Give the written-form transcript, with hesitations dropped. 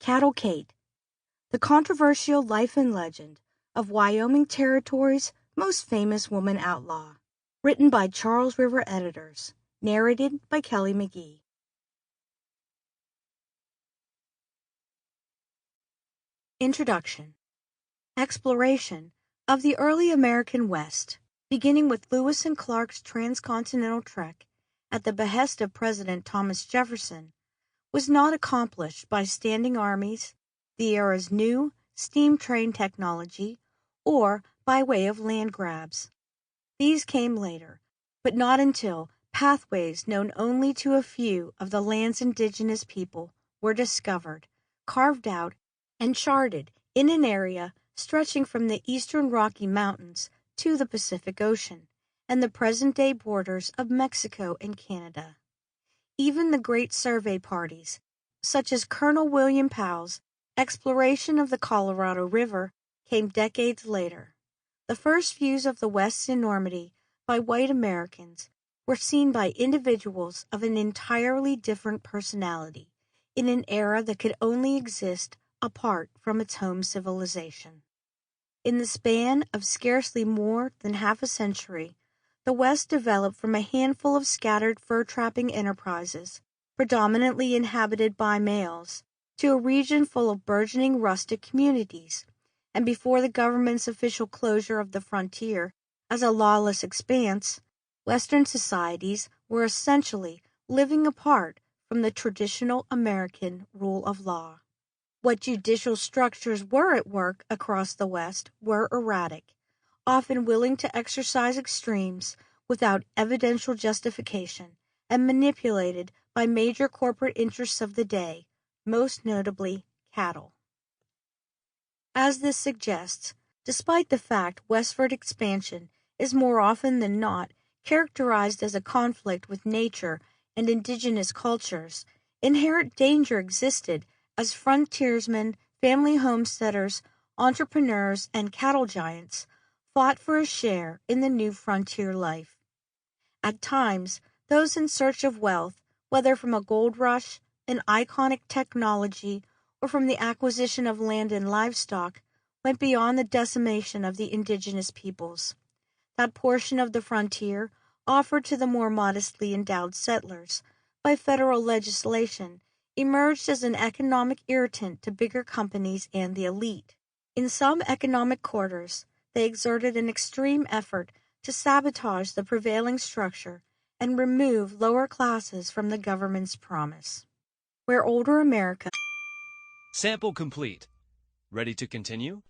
Cavalcade, the controversial life and legend of Wyoming Territory's most famous woman outlaw. Written by Charles River editors. Narrated by Kelly Mcgee. Introduction. Exploration of the early American West, beginning with Lewis and Clark's transcontinental trek at the behest of President Thomas Jefferson, was not accomplished by standing armies, the era's new steam train technology, or by way of land grabs. These came later, but not until pathways known only to a few of the land's indigenous people were discovered, carved out, and charted in an area stretching from the eastern Rocky Mountains to the Pacific Ocean and the present-day borders of Mexico and Canada. Even the great survey parties, such as Colonel William Powell's exploration of the Colorado River, came decades later. The first views of the West's enormity by white Americans were seen by individuals of an entirely different personality in an era that could only exist apart from its home civilization. In the span of scarcely more than half a century, the West developed from a handful of scattered fur-trapping enterprises, predominantly inhabited by males, to a region full of burgeoning rustic communities, and before the government's official closure of the frontier as a lawless expanse, Western societies were essentially living apart from the traditional American rule of law. What judicial structures were at work across the West were erratic, often willing to exercise extremes without evidential justification, and manipulated by major corporate interests of the day, most notably cattle. As this suggests, despite the fact westward expansion is more often than not characterized as a conflict with nature and indigenous cultures, inherent danger existed as frontiersmen, family homesteaders, entrepreneurs, and cattle giants fought for a share in the new frontier life. At times, those in search of wealth, whether from a gold rush, an iconic technology, or from the acquisition of land and livestock, went beyond the decimation of the indigenous peoples. That portion of the frontier offered to the more modestly endowed settlers by federal legislation emerged as an economic irritant to bigger companies and the elite. In some economic quarters, they exerted an extreme effort to sabotage the prevailing structure and remove lower classes from the government's promise. Where older America... Sample complete. Ready to continue?